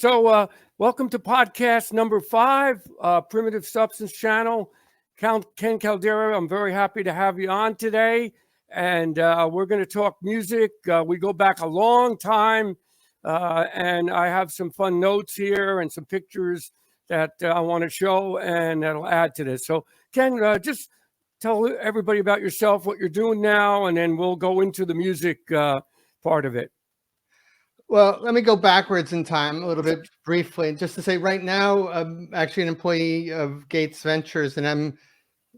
Welcome to podcast number 5, Primitive Substance Channel. Ken Caldeira, I'm very happy to have you on today. And we're going to talk music. We go back a long time, and I have some fun notes here and some pictures that I want to show, and that'll add to this. So, Ken, just tell everybody about yourself, what you're doing now, and then we'll go into the music part of it. Well, let me go backwards in time a little bit briefly, just to say right now, I'm actually an employee of Gates Ventures, and I'm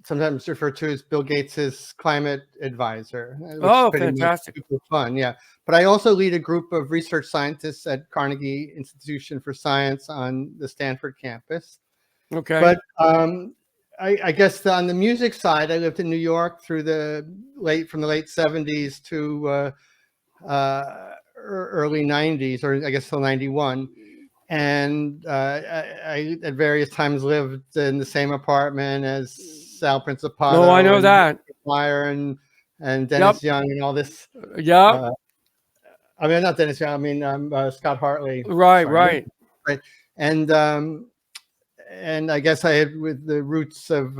sometimes referred to as Bill Gates's climate advisor. Oh, fantastic. Super fun, yeah. But I also lead a group of research scientists at Carnegie Institution for Science on the Stanford campus. Okay. But I guess on the music side, I lived in New York from the late 70s to early 90s, or I guess till 91. And I at various times lived in the same apartment as Sal Principato. Oh, I know that. Meyer and Dennis Young and all this. Yeah. I mean, not Dennis Young. I mean, Scott Hartley. Right. And I guess I had with the roots of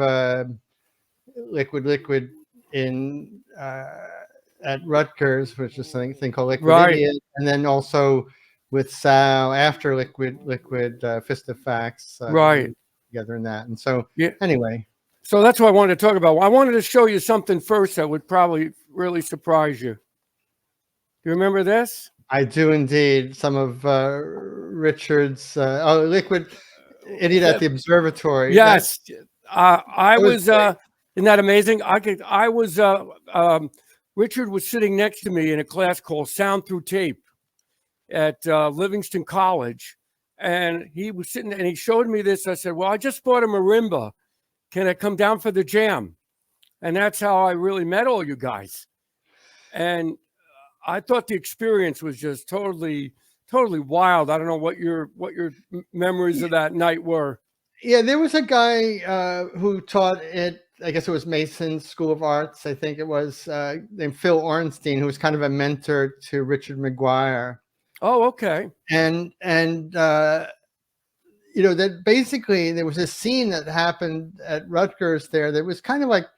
Liquid in at Rutgers, which is something called Liquid Idiot, and then also with Sal after Liquid Fist of Facts, together in that. And so anyway. So that's what I wanted to talk about. I wanted to show you something first that would probably really surprise you. Do you remember this? I do indeed. Some of Richard's Liquid Idiot at the Observatory. Yes. I was isn't that amazing? Richard was sitting next to me in a class called Sound Through Tape at Livingston College. And he was sitting and he showed me this. I said, well, I just bought a marimba. Can I come down for the jam? And that's how I really met all you guys. And I thought the experience was just totally wild. I don't know what your memories of that night were. Yeah, there was a guy who taught at, I guess it was Mason School of Arts, I think it was, named Phil Ornstein, who was kind of a mentor to Richard McGuire. Oh, okay. And that basically there was a scene that happened at Rutgers there that was kind of like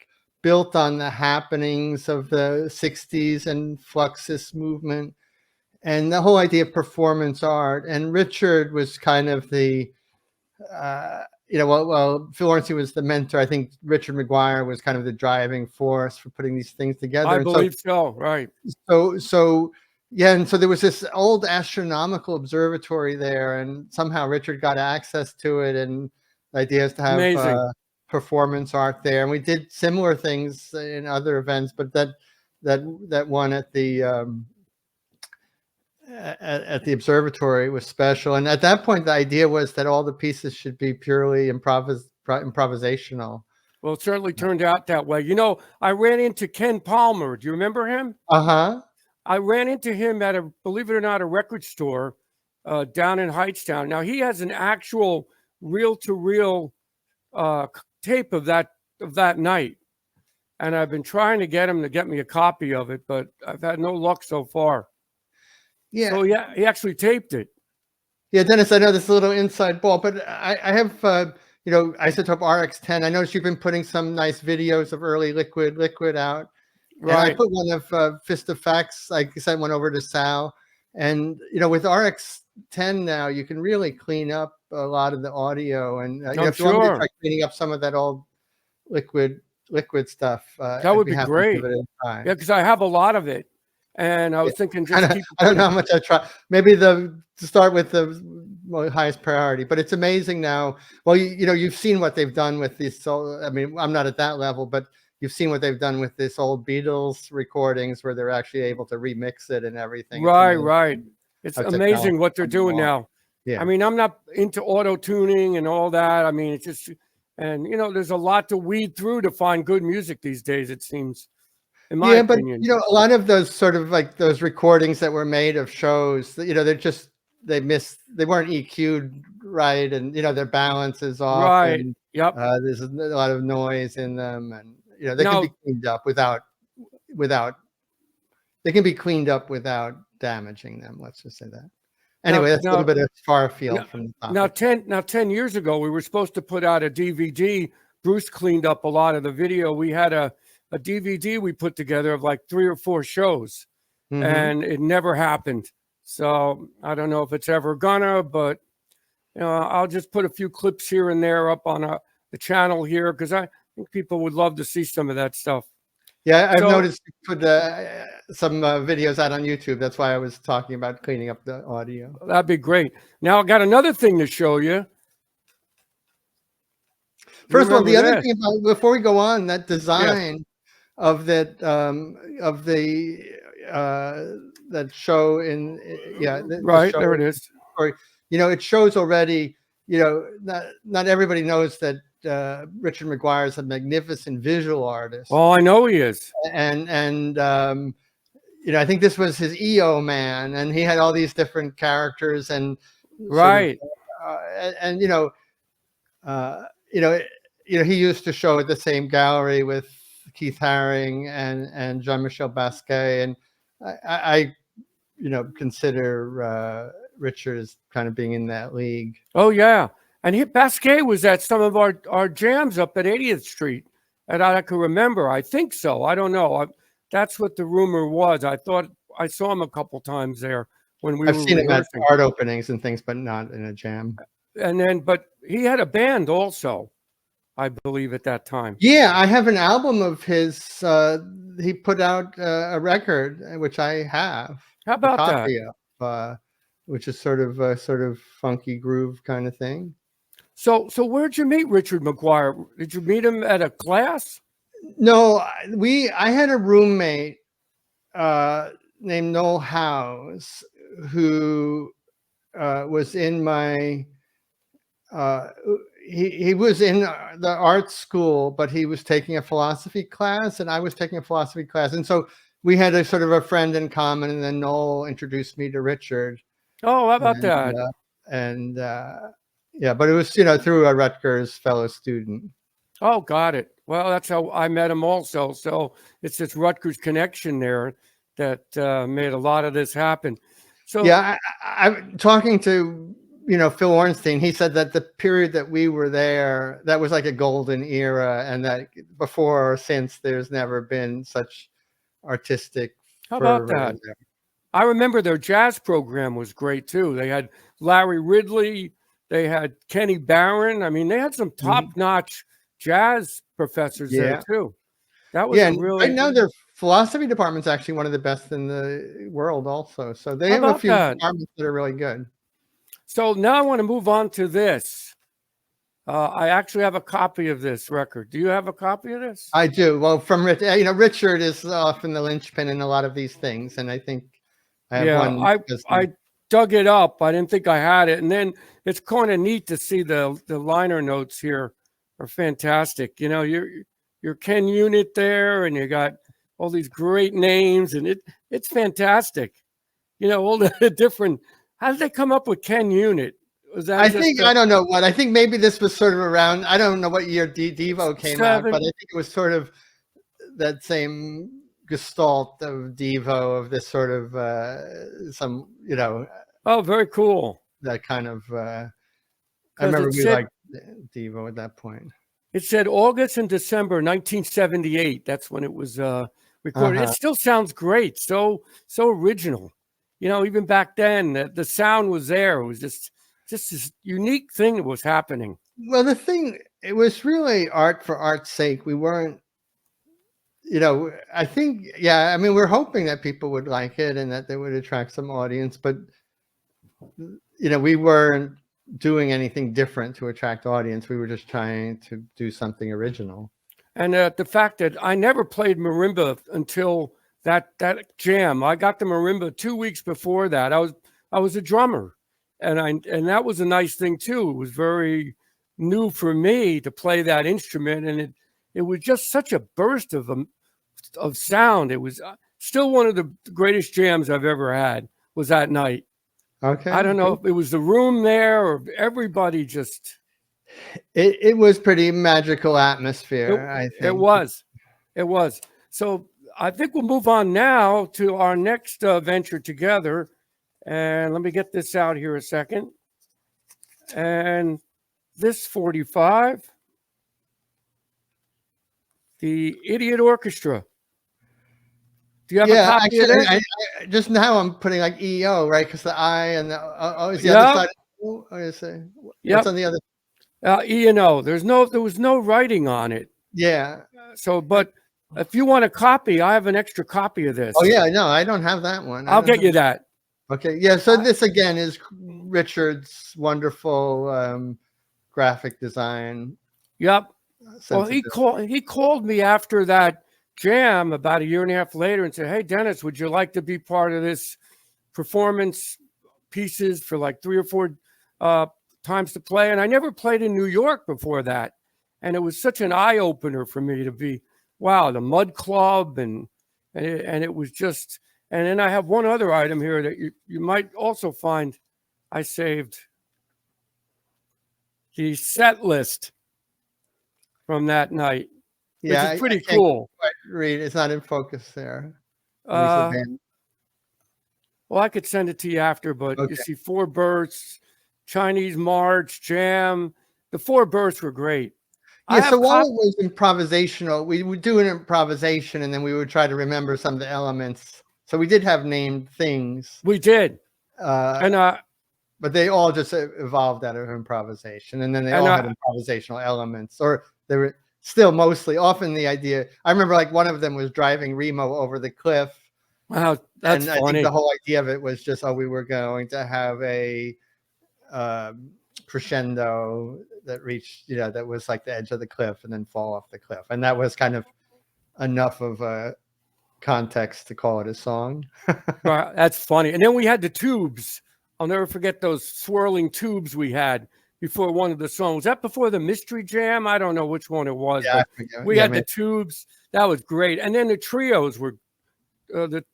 built on the happenings of the 60s and Fluxus movement and the whole idea of performance art. And Richard was kind of the Phil Ornstein was the mentor. I think Richard McGuire was kind of the driving force for putting these things together. I believe so, right. So there was this old astronomical observatory there, and somehow Richard got access to it, and the idea is to have performance art there. And we did similar things in other events, but that one at the observatory was special. And at that point, the idea was that all the pieces should be purely improvisational. Well, it certainly turned out that way. I ran into Ken Palmer. Do you remember him? Uh-huh. I ran into him at believe it or not, a record store down in Hightstown. Now, he has an actual reel-to-reel tape of that night. And I've been trying to get him to get me a copy of it, but I've had no luck so far. Yeah. So yeah, he actually taped it. Yeah, Dennis, I know this is a little inside ball, but I have Isotope RX10. I noticed you've been putting some nice videos of early liquid out. Right. And I put one of Fist of Facts. I sent one over to Sal. And with RX10 now, you can really clean up a lot of the audio. And if you want me to try cleaning up some of that old liquid stuff, that would be great. Yeah, because I have a lot of it. And I was thinking, I don't know how much I try. Maybe to start with the highest priority, but it's amazing now. Well, you've seen what they've done with these. I mean, I'm not at that level, but you've seen what they've done with this old Beatles recordings where they're actually able to remix it and everything. Right. It's amazing what they're doing now. Yeah. I mean, I'm not into auto tuning and all that. I mean, it's just, and there's a lot to weed through to find good music these days, it seems. In my opinion. But a lot of those sort of like those recordings that were made of shows, they weren't EQ'd right, and their balance is off. Right. And, yep. There's a lot of noise in them, and they can be cleaned up without damaging them. Let's just say that. Anyway, that's a little now, bit of far afield now, from the now, topic. 10 years ago, we were supposed to put out a DVD. Bruce cleaned up a lot of the video. We had a DVD we put together of like 3 or 4 shows, and it never happened. So I don't know if it's ever gonna, but I'll just put a few clips here and there up on the channel here, because I think people would love to see some of that stuff. Yeah, I've So- noticed you put some videos out on YouTube. That's why I was talking about cleaning up the audio. That'd be great. Now I got another thing to show you. First of all, the other Remember thing about, before we go on, that design of that of the that show in the right show, there it is. or it shows already. Not everybody knows that Richard McGuire is a magnificent visual artist. Oh, I know he is. And I think this was his EO man, and he had all these different characters and Right. He used to show at the same gallery with Keith Haring and Jean-Michel Basquiat, and I consider Richard as kind of being in that league. Oh yeah, and Basquiat was at some of our jams up at 80th Street, and I can remember. I think so. I don't know. That's what the rumor was. I thought I saw him a couple times there when we I've were seen him at rehearsing. art openings and things, but not in a jam. And then, but he had a band also, I believe, at that time. Yeah, I have an album of his. He put out a record, which I have. How about a that? copy of, which is sort of funky groove kind of thing. So where'd you meet Richard McGuire? Did you meet him at a class? No, I had a roommate named Noel Howes who was in my. He was in the art school, but he was taking a philosophy class, and I was taking a philosophy class, and so we had a sort of a friend in common. And then Noel introduced me to Richard. Oh, how about that? But it was through a Rutgers fellow student. Oh, got it. Well, that's how I met him also. So it's this Rutgers connection there that made a lot of this happen. So yeah, I'm talking to Phil Ornstein. He said that the period that we were there, that was like a golden era, and that before or since there's never been such artistic. How about that? There. I remember their jazz program was great too. They had Larry Ridley, they had Kenny Barron. I mean, they had some top-notch jazz professors there too. That was really. Right now their philosophy department's actually one of the best in the world also. So they have a few departments that are really good. So now I want to move on to this. I actually have a copy of this record. Do you have a copy of this? I do. Well, from Richard is often the linchpin in a lot of these things, and I think I have one. I dug it up. I didn't think I had it, and then it's kind of neat to see the liner notes here are fantastic. Your Ken unit there, and you got all these great names, and it's fantastic. All the different. How did they come up with Ken unit? Was that I don't know what. I think maybe this was sort of around. I don't know what year Devo came out, but I think it was sort of that same gestalt of Devo, of this sort of Oh, very cool. That kind of. I remember we liked Devo at that point. It said August and December 1978. That's when it was recorded. It still sounds great. So original. Even back then, the sound was there. It was just this unique thing that was happening. Well, it was really art for art's sake. We weren't, I think, we're hoping that people would like it and that they would attract some audience, but, we weren't doing anything different to attract audience. We were just trying to do something original. And the fact that I never played marimba until that jam. I got the marimba 2 weeks before that. I was a drummer, and that was a nice thing too. It was very new for me to play that instrument, and it was just such a burst of sound. It was still one of the greatest jams I've ever had. Was that night. Okay. I don't know if it was the room there or everybody just. It was pretty magical atmosphere. I think it was. So I think we'll move on now to our next venture together, And let me get this out here a second. And this 45, the Idiot Orchestra. Do you have a copy actually, of this? I just now I'm putting like EO, right? Because the I and the O is the Yep. other side. Oh, Yep. What's on the other? E and O. There was no writing on it. Yeah. So, but if you want a copy, I have an extra copy of this. Oh yeah, no, I don't have that one. I'll get you that. Okay. Yeah. So this again is Richard's wonderful graphic design. Yep. Well, he called me after that jam about a year and a half later and said, "Hey, Dennis, would you like to be part of this performance pieces for like 3 or 4 times to play?" And I never played in New York before that, and it was such an eye opener for me to be, wow, the Mud Club, and it was just. And then I have one other item here that you might also find. I saved the set list from that night, which is pretty cool. Read it's not in focus there. Well, I could send it to you after, but you see 4 bursts, Chinese March, Jam. The 4 bursts were great. Yeah, so while it was improvisational, we would do an improvisation and then we would try to remember some of the elements. So we did have named things. We did. But they all just evolved out of improvisation. And then they all had improvisational elements. Or they were still mostly, often the idea, I remember like one of them was driving Remo over the cliff. Wow, that's funny. I think the whole idea of it was just, we were going to have a crescendo that reached, that was like the edge of the cliff and then fall off the cliff. And that was kind of enough of a context to call it a song. Right, that's funny. And then we had the tubes. I'll never forget those swirling tubes we had before one of the songs. Was that before the Mystery Jam? I don't know which one it was. Yeah, but we had the tubes. That was great. And then the trios were, the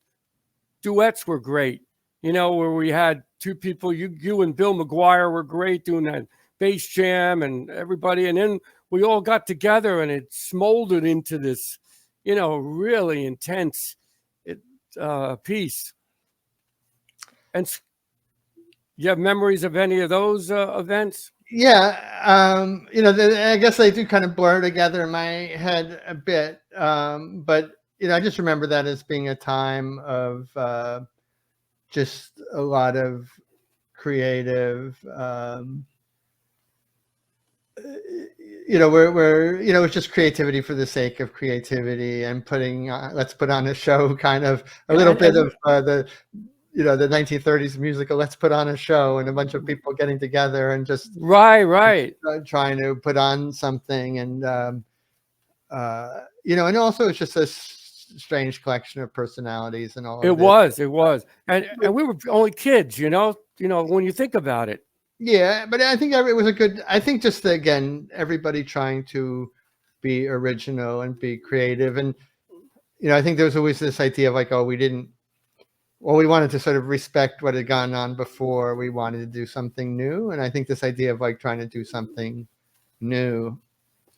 duets were great. Where we had 2 people, you and Bill McGuire were great doing that bass jam and everybody. And then we all got together and it smoldered into this, really intense piece. And you have memories of any of those events? Yeah. I guess they do kind of blur together in my head a bit. But, I just remember that as being a time of just a lot of creative, where it's just creativity for the sake of creativity and let's put on a show, kind of a little bit of the 1930s musical, let's put on a show, and a bunch of people getting together and just right trying to put on something. And and also it's just a strange collection of personalities and all. It was, and we were only kids, when you think about it. Yeah, but I think it was I think just again, everybody trying to be original and be creative. And, I think there was always this idea of like, we wanted to sort of respect what had gone on before. We wanted to do something new. And I think this idea of like trying to do something new,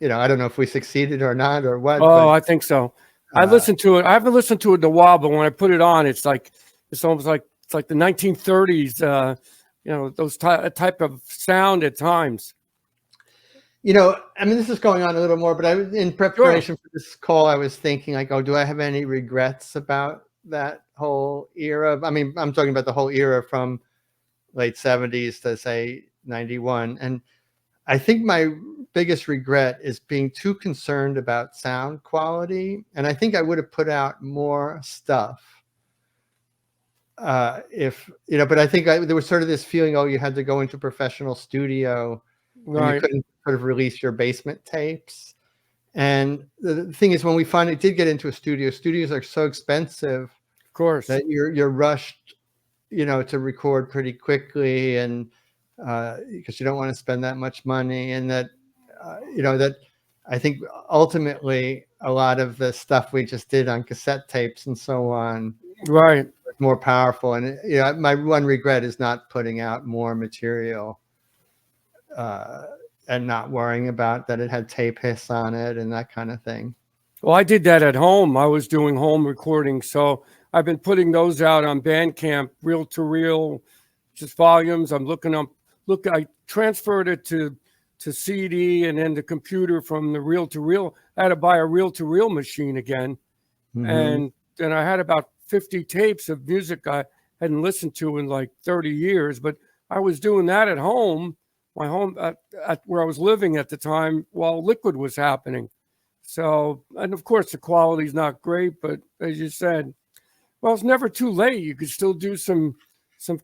I don't know if we succeeded or not or what. I think so. I listened to it. I haven't listened to it in a while, but when I put it on, it's almost like the 1930s, those type of sound at times. This is going on a little more, but in preparation for this call, I was thinking like, do I have any regrets about that whole era? I'm talking about the whole era from late 70s to say 91. And I think my biggest regret is being too concerned about sound quality. And I think I would have put out more stuff. But I think there was sort of this feeling, you had to go into a professional studio, right, and you couldn't sort of release your basement tapes. And the thing is, when we finally did get into a studio, studios are so expensive, of course, that you're rushed, to record pretty quickly, and because you don't want to spend that much money, and that that I think ultimately a lot of the stuff we just did on cassette tapes and so on, right, more powerful. And my one regret is not putting out more material and not worrying about that it had tape hiss on it and that kind of thing. Well, I did that at home. I was doing home recording, so I've been putting those out on Bandcamp, reel to reel, just volumes. I'm looking up. Look, I transferred it to CD and then the computer from the reel to reel. I had to buy a reel to reel machine again, and then I had about 50 tapes of music I hadn't listened to in like 30 years. But I was doing that at home, my home at where I was living at the time, while Liquid was happening. So, and of course, the quality's not great, but as you said, well, it's never too late. You could still do some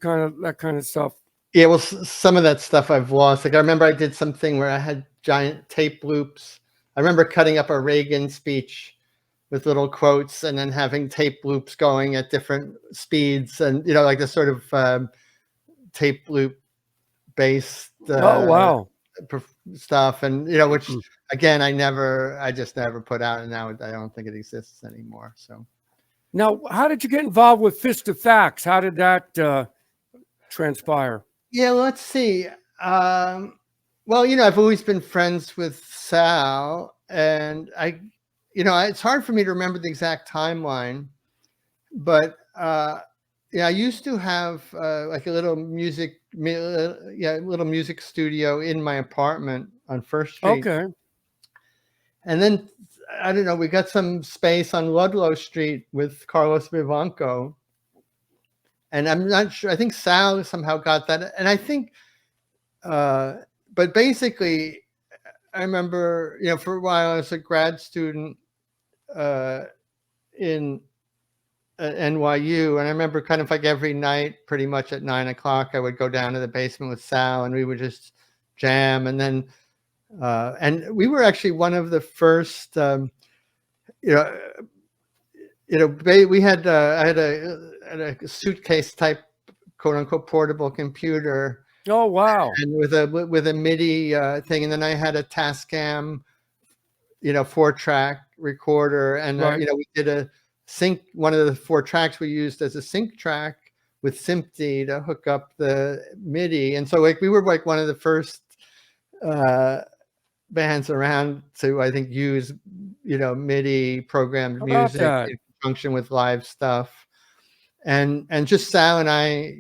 kind of that kind of stuff. Yeah, well, some of that stuff I've lost. Like I remember I did something where I had giant tape loops. I remember cutting up a Reagan speech with little quotes and then having tape loops going at different speeds, and like the sort of tape loop based Oh wow! stuff, and which again I just never put out, and now I don't think it exists anymore. So now, how did you get involved with Fist of Facts? How did that transpire? Yeah, let's see. Well, I've always been friends with Sal, and it's hard for me to remember the exact timeline, but I used to have like a little music studio in my apartment on First Street. Okay. And then I don't know, we got some space on Ludlow Street with Carlos Vivanco. And I'm not sure, I think Sal somehow got that. And I think, but basically, I remember, for a while I was a grad student in NYU. And I remember kind of like every night, pretty much at 9 o'clock, I would go down to the basement with Sal and we would just jam. And then, and we were actually one of the first, we had I had a suitcase type, quote unquote, portable computer. Oh wow! And with a MIDI thing, and then I had a Tascam, 4-track recorder, and right. we did a sync. One of the 4 tracks we used as a sync track with SMPTE to hook up the MIDI, and so like we were like one of the first bands around to, I think, use MIDI programmed music in conjunction with live stuff, and just Sal and I,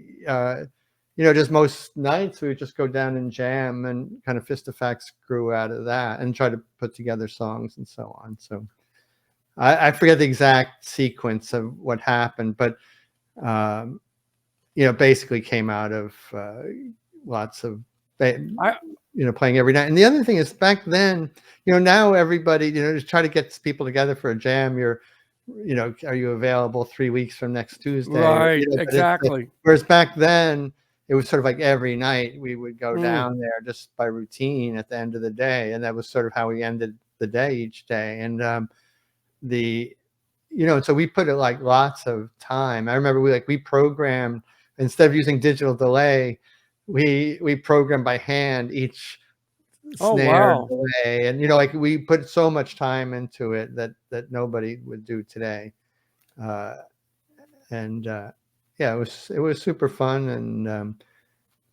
just most nights we would just go down and jam, and kind of Fist of Facts grew out of that, and try to put together songs and so on. So I forget the exact sequence of what happened, but basically came out of lots of playing every night. And the other thing is, back then, now everybody, just try to get people together for a jam. Are you available 3 weeks from next Tuesday? Right, exactly. Whereas back then, it was sort of like every night we would go down there just by routine at the end of the day. And that was sort of how we ended the day each day. And so we put it like lots of time. I remember we programmed, instead of using digital delay, we programmed by hand each snare delay, and we put so much time into it that nobody would do today. It was super fun, and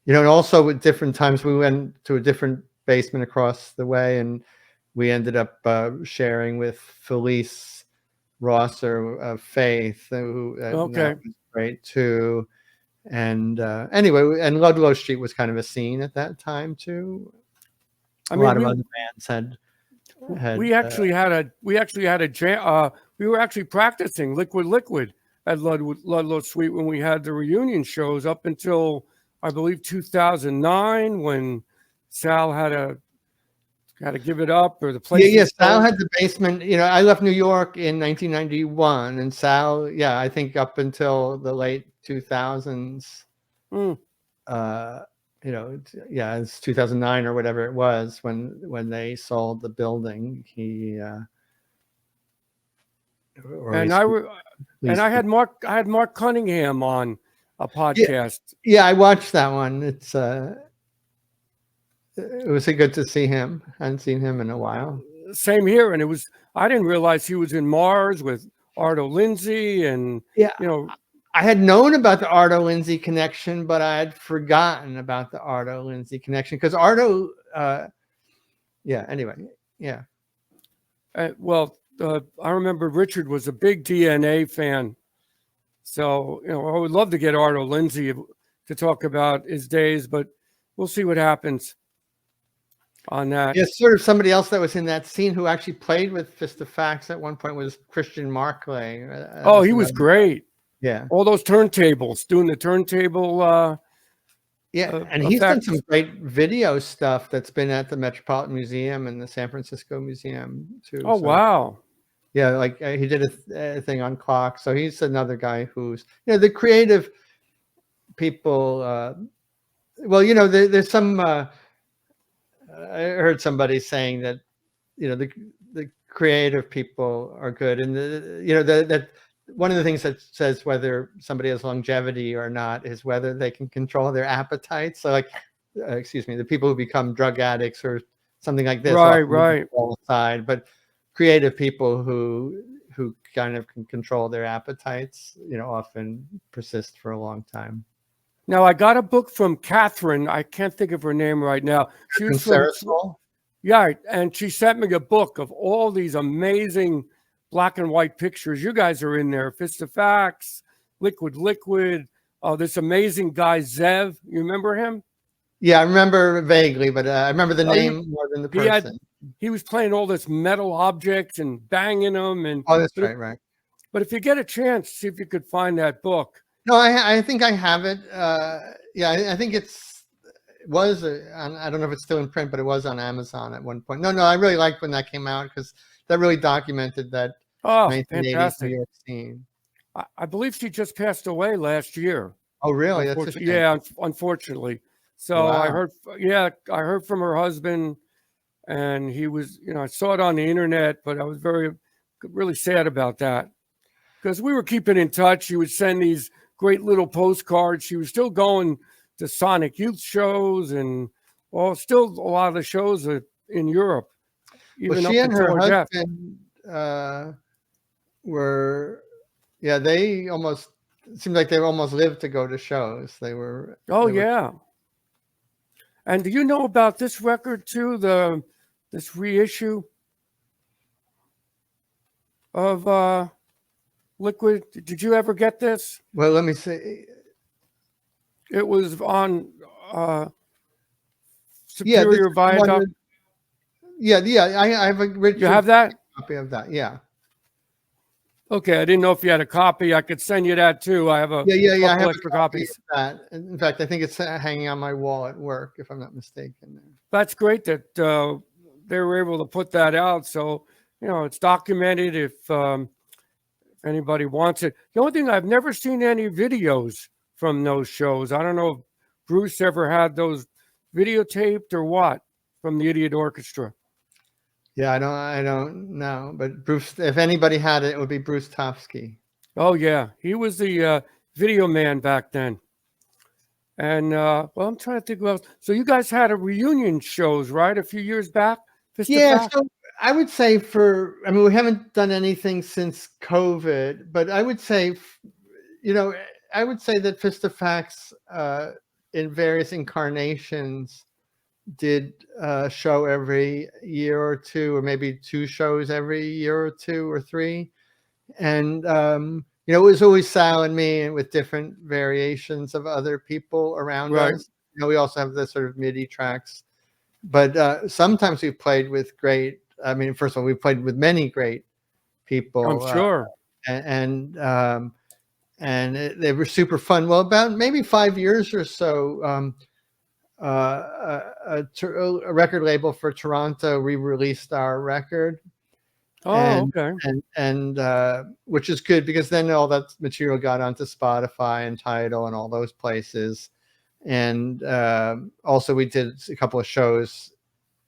and also at different times we went to a different basement across the way, and we ended up sharing with Felice Rosser of Faith, who was great too. And anyway, and Ludlow Street was kind of a scene at that time too. A lot of other bands had. We actually had a jam. We were actually practicing Liquid at Ludlow Street when we had the reunion shows up until, I believe, 2009, when Sal had to give it up, or the place. Yeah. Sal had the basement. I left New York in 1991, and Sal, I think up until the late 2000s. It's 2009 or whatever it was when they sold the building. I had Mark Cunningham on a podcast. Yeah, I watched that one. It was good to see him. I hadn't seen him in a while. Same here, and I didn't realize he was in Mars with Arto Lindsay, and I had known about the Arto Lindsay connection, but I had forgotten about the Arto Lindsay connection because Arto. Anyway. I remember Richard was a big DNA fan. So, I would love to get Arto Lindsay to talk about his days, but we'll see what happens on that. Yeah, sort of somebody else that was in that scene who actually played with Fist of Facts at one point was Christian Markley. Oh, he was great. Yeah. All those turntables, doing the turntable. Yeah, and he's done some great video stuff that's been at the Metropolitan Museum and the San Francisco Museum too. Oh, so, wow. Yeah, like he did a thing on clocks. So he's another guy who's, the creative people. Well, there's some. I heard somebody saying that, the creative people are good, and that one of the things that says whether somebody has longevity or not is whether they can control their appetite. So, like, excuse me, the people who become drug addicts or something like this, right, all aside, but creative people who kind of can control their appetites, often persist for a long time. Now, I got a book from Catherine. I can't think of her name right now. She was from, yeah, and she sent me a book of all these amazing black and white pictures. You guys are in there. Fist of Facts, Liquid. Oh, this amazing guy, Zev. You remember him? Yeah, I remember vaguely, but I remember the name more than the person. He was playing all this metal objects and banging them. And oh, that's right. But if you get a chance, see if you could find that book. No, I think I have it. Yeah, I think it was. I don't know if it's still in print, but it was on Amazon at one point. No, I really liked when that came out because that really documented that 1980s New York scene. I believe she just passed away last year. Oh, really? That's yeah, unfortunately. So wow. I heard from her husband, and he was, I saw it on the internet, but I was really sad about that because we were keeping in touch. She would send these great little postcards. She was still going to Sonic Youth shows and still a lot of the shows are in Europe. Even she and her husband were, they almost, it seemed like they almost lived to go to shows. They were. Yeah. And do you know about this record too? This reissue of Liquid. Did you ever get this? Well, let me see. It was on Superior Viaduct. Yeah. I have a Richard. You have that? Copy of that. Yeah. Okay, I didn't know if you had a copy. I could send you that too. I have a couple I have extra copies. Of that. In fact, I think it's hanging on my wall at work, if I'm not mistaken. That's great that they were able to put that out. So it's documented if anybody wants it. The only thing, I've never seen any videos from those shows. I don't know if Bruce ever had those videotaped or what from the Idiot Orchestra. Yeah, I don't know, but Bruce, if anybody had it, it would be Bruce Tofsky. Oh yeah, he was the video man back then. And I'm trying to think about. So you guys had a reunion shows, right, a few years back? Yeah, so I would say we haven't done anything since COVID, but I would say, that Fist of Facts in various incarnations did a show every year or two, or maybe two shows every year or two or three. And, it was always Sal and me with different variations of other people around us. We also have the sort of MIDI tracks, but sometimes we've played with first of all, we've played with many great people. I'm sure. They were super fun. Well, about maybe 5 years or so, a record label for Toronto re-released our record. Okay. And which is good because then all that material got onto Spotify and Tidal and all those places. And also we did a couple of shows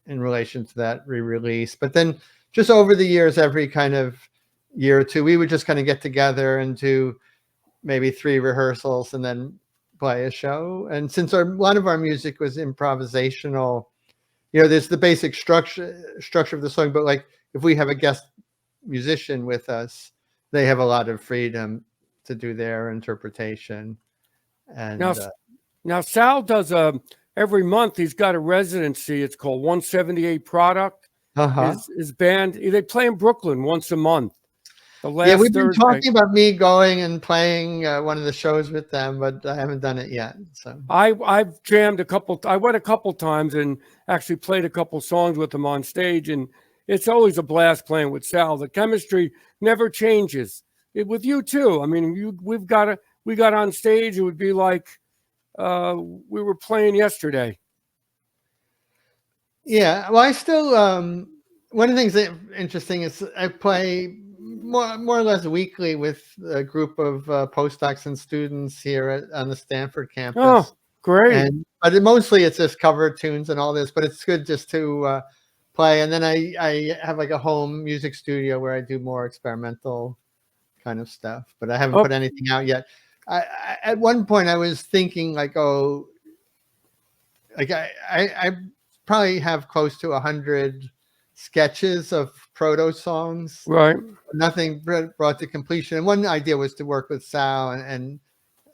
in relation to that re-release. But then just over the years, every kind of year or two, we would just kind of get together and do maybe 3 rehearsals and then play a show. And since a lot of our music was improvisational, there's the basic structure of the song, but like if we have a guest musician with us, they have a lot of freedom to do their interpretation. And now Sal does every month he's got a residency. It's called 178 Product. His band, they play in Brooklyn once a month. the Yeah, last we've been Thursday. talking about me going and playing one of the shows with them, but I haven't done it yet. So I've jammed a couple. I went a couple times and actually played a couple songs with them on stage, and it's always a blast playing with Sal. The chemistry never changes. With you too. I mean, we got on stage. It would be like we were playing yesterday. yeah, well, I still one of the things that interesting is I play more or less weekly with a group of postdocs and students here on the Stanford campus. Oh, great! But mostly it's just cover tunes and all this. But it's good just to play. And then I have like a home music studio where I do more experimental kind of stuff. But I haven't put anything out yet. At one point I was thinking like, oh, like I probably have close to 100 sketches of proto songs. Right. Nothing brought to completion. And one idea was to work with Sal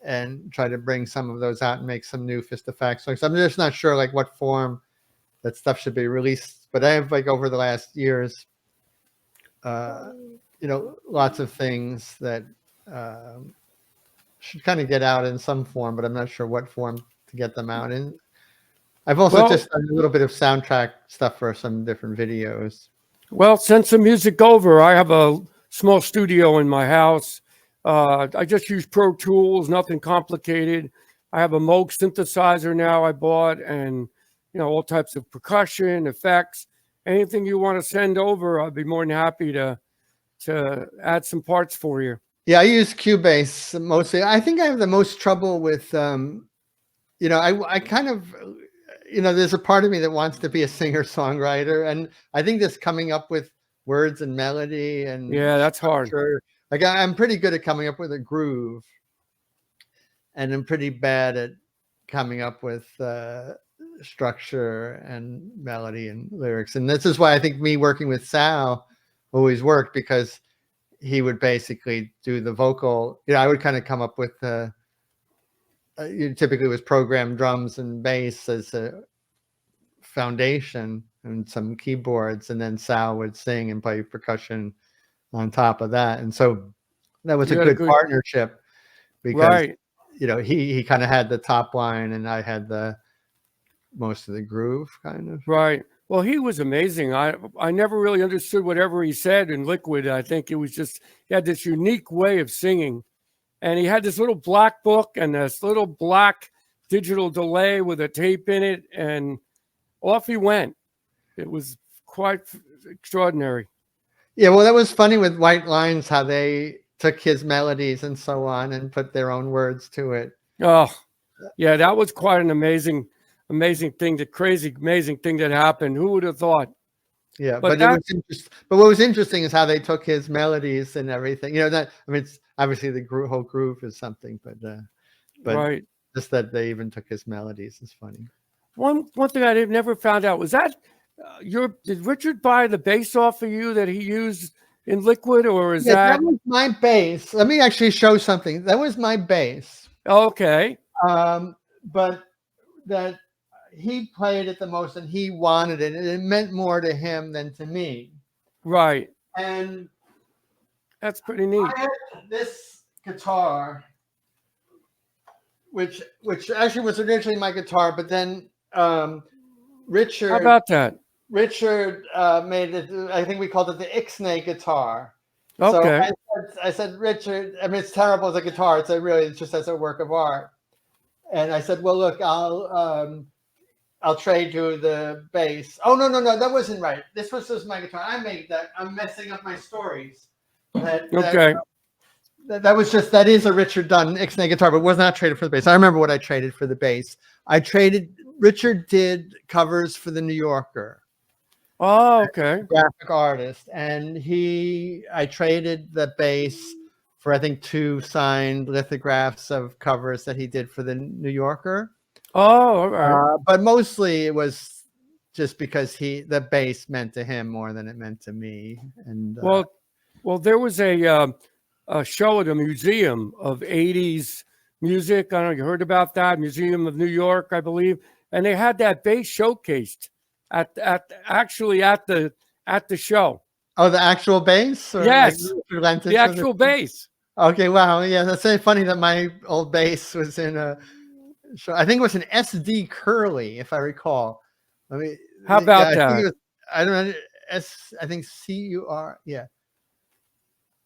and try to bring some of those out and make some new Fist of Facts songs. I'm just not sure like what form that stuff should be released. But I have like over the last years, lots of things that should kind of get out in some form, but I'm not sure what form to get them out in. I've also just done a little bit of soundtrack stuff for some different videos. Well, send some music over. I have a small studio in my house. I just use Pro Tools, nothing complicated. I have a Moog synthesizer now I bought, and all types of percussion, effects. Anything you want to send over, I'd be more than happy to add some parts for you. Yeah, I use Cubase mostly. I think I have the most trouble with, I kind of, there's a part of me that wants to be a singer-songwriter, and I think this coming up with words and melody and that's hard. Like I'm pretty good at coming up with a groove, and I'm pretty bad at coming up with structure and melody and lyrics. And this is why I think me working with Sal always worked, because he would basically do the vocal. I would kind of come up with typically was programmed drums and bass as a foundation and some keyboards, and then Sal would sing and play percussion on top of that. And so that was a good partnership, because he kind of had the top line and I had the most of the groove kind of. Right. Well, he was amazing. I never really understood whatever he said in Liquid. I think it was just he had this unique way of singing. And he had this little black book and this little black digital delay with a tape in it, and off he went. It was quite extraordinary. Yeah, well, that was funny with White Lines, how they took his melodies and so on and put their own words to it. Oh, yeah, that was quite an amazing thing, amazing thing that happened. Who would have thought? Yeah, but what was interesting is how they took his melodies and everything. It's obviously the whole groove is something, but right. Just that they even took his melodies is funny. One thing I never found out was that did Richard buy the bass off of you that he used in Liquid, or is that was my bass? Let me actually show something. That was my bass. Okay. But that he played it the most and he wanted it, and it meant more to him than to me. Right. And that's pretty neat. I had this guitar, which actually was originally my guitar, but then Richard. How about that? Richard made it. I think we called it the Ixnay guitar. Okay. So I said, Richard. I mean, it's terrible as a guitar. It's just as a work of art. And I said, well, look, I'll trade you the bass. Oh no, that wasn't right. This was just my guitar. I made that. I'm messing up my stories. Okay. That is a Richard Dunn Ixnay guitar, but was not traded for the bass. I remember what I traded for the bass. Richard did covers for the New Yorker. Oh, okay. Graphic artist. And I traded the bass for, I think, 2 signed lithographs of covers that he did for the New Yorker. Oh, all right. But mostly it was just because the bass meant to him more than it meant to me. And well, there was a show at a museum of 80s music. I don't know if you heard about that, Museum of New York, I believe, and they had that bass showcased at the show. Oh, the actual bass, or like Yes, Richard Lentich the was it? actual bass. Okay, wow, yeah, that's so funny that my old bass was in a show. I think it was an SD Curly, if I recall. I mean, How yeah, about I think it that? was. I don't know. I think CUR. Yeah,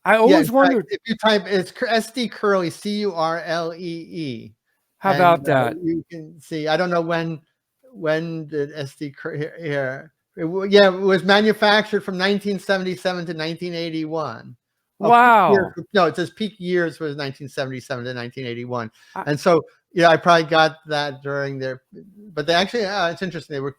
I yeah. In always fact, wondered, if you type, it's SD Curly, CURLEE, how and about that? you can see. I don't know when did SD here. Yeah, it was manufactured from 1977 to 1981. Oh, peak years, Wow. no, it says peak years was 1977 to 1981, I, and so yeah, I probably got that during their. But they actually, it's interesting. They were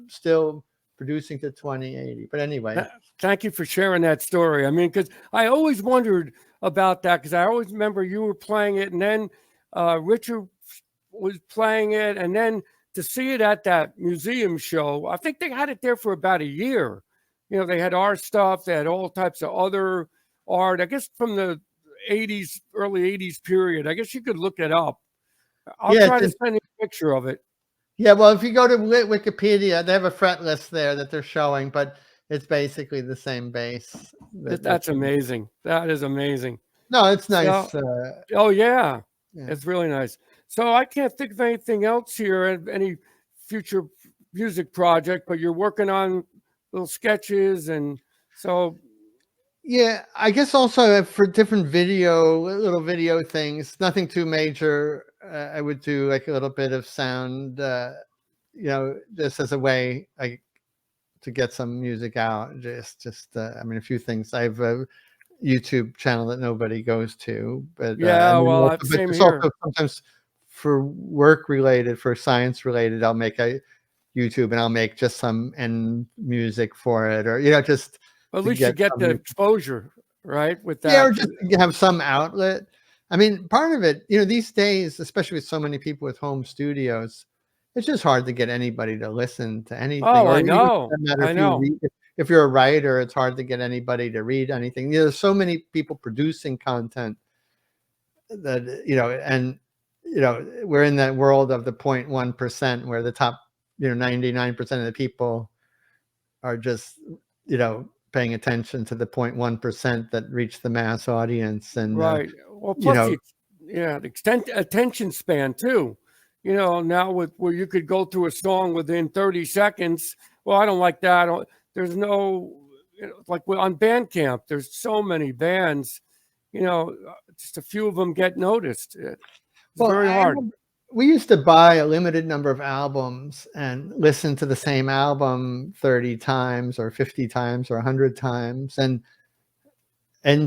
still producing to 2080. But anyway, Thank you for sharing that story. I mean, because I always wondered about that, because I always remember you were playing it, and then Richard was playing it, and then to see it at that museum show, I think they had it there for about a year. You know, they had our stuff, they had all types of other art, I guess from the 80s, early 80s period. I guess you could look it up. I'll yeah, try to send you a picture of it. yeah. Well, if you go to Wikipedia, they have a fret list there that they're showing, but it's basically the same bass. That's amazing. That is amazing. No, it's So, nice. oh yeah, Yeah. it's really nice. So I can't think of anything else here, any future music project, but you're working on little sketches, and so Yeah, I guess also for different little video things, nothing too major. I would do like a little bit of sound, just as a way to get some music out. I mean, a few things. I have a YouTube channel that nobody goes to, but yeah, well, but same just here. also sometimes for work related, for science related, I'll make a YouTube and I'll make just some end music for it, or just At to least you get get the some. exposure, right, with Yeah, that. or just to have some outlet. I mean, part of it, these days, especially with so many people with home studios, it's just hard to get anybody to listen to anything. Oh, Or I even know, no matter I if you know. read, if you're a writer, it's hard to get anybody to read anything. There's so many people producing content that, and we're in that world of the 0.1%, where the top 99% of the people are just paying attention to the 0.1% that reach the mass audience. And Right. Well, you plus know the extent attention span too. You know, now with where you could go through a song within 30 seconds. Well, I don't like that. There's no, like on Bandcamp, there's so many bands. Just a few of them get noticed. It's well, very I hard. remember we used to buy a limited number of albums and listen to the same album 30 times or 50 times or 100 times, and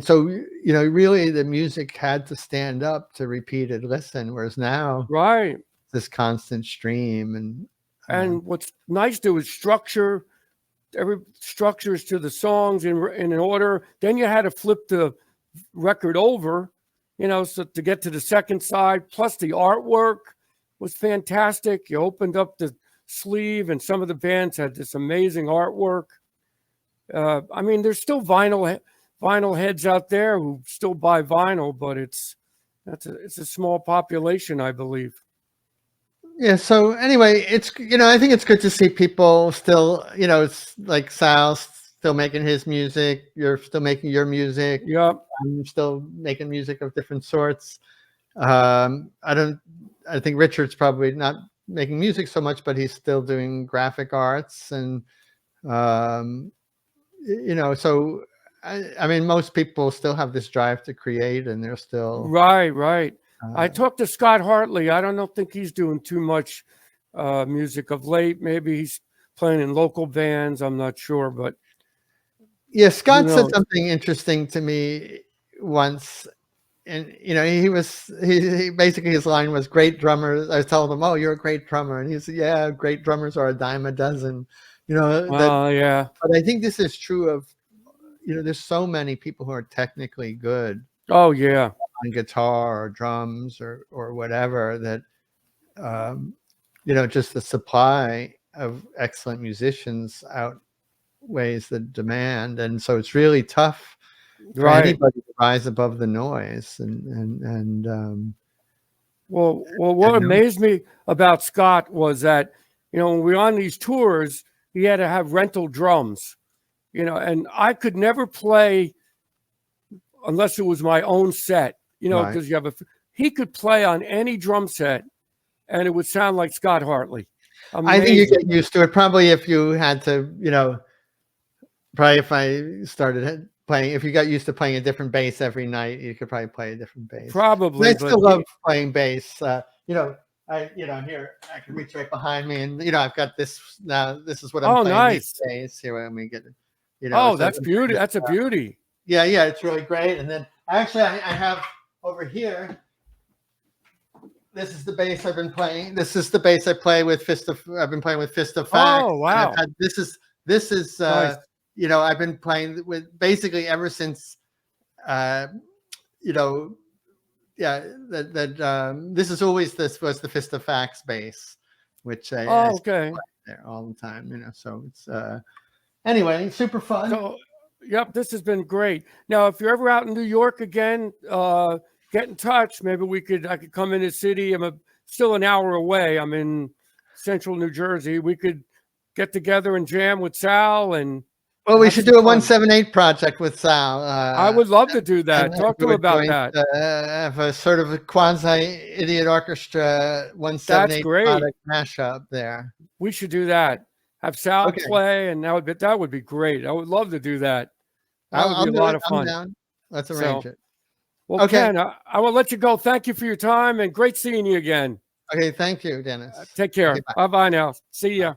so really the music had to stand up to repeated listen, whereas now Right. this constant stream. And And what's nice to is structure. Every structures to the songs in an order. Then you had to flip the record over, so to get to the second side. Plus the artwork was fantastic. You opened up the sleeve, and some of the bands had this amazing artwork. I mean, there's still vinyl heads out there who still buy vinyl, but it's a small population, I believe. yeah, so anyway, it's I think it's good to see people still, it's like Sal's still making his music, you're still making your music, Yeah, I'm still making music of different sorts. I think Richard's probably not making music so much, but he's still doing graphic arts. And um so I mean, most people still have this drive to create, and they're still right. I uh, talked to Scott Hartley. I don't think he's doing too much music of late. Maybe he's playing in local bands. I'm not sure, but yeah, who Scott said knows? something interesting to me once. And he basically, his line was, great drummers. I was telling him, oh, you're a great drummer, and he said, yeah, great drummers are a dime a dozen. That. Yeah. But I think this is true of, there's so many people who are technically good Oh, yeah. on guitar or drums or whatever, that just the supply of excellent musicians outweighs the demand, and so it's really tough for Right. anybody to rise above the noise. And Well, what amazed me about Scott was that, when we were on these tours, he had to have rental drums, and I could never play unless it was my own set, Right. because he could play on any drum set and it would sound like Scott Hartley. I think you Amazing. get used to it. Probably if you had to, probably if I started playing, if you got used to playing a different bass every night, you could probably play a different bass. Probably. I still love playing bass. Here I can reach right behind me, and I've got this now. This is what I'm playing nice. these days. Here, let me get it. So that's beauty. That's a beauty. Yeah, it's really great. And then actually, I have over here. This is the bass I've been playing. This is the bass I play with Fist of. I've been playing with Fist of Facts. Oh wow! This is nice. I've been playing with basically ever since. This is always was the Fist of Facts bass, which I okay there all the time. So it's anyway, super fun. So, yep, this has been great. Now, if you're ever out in New York again, get in touch. Maybe I could come in the city. I'm still an hour away. I'm in central New Jersey. We could get together and jam with Sal and. Well, we should do a 178 project with Sal. I would love to do that. Talk to him about that. Have a sort of a quasi-idiot orchestra 178 product mashup there. We should do that. Have Sal play, and that would be great. I would love to do that. That would be a lot of fun. I'm down. Let's arrange it. Well, Ken, I will let you go. Thank you for your time, and great seeing you again. Okay, thank you, Dennis. Take care. Bye-bye now. See ya.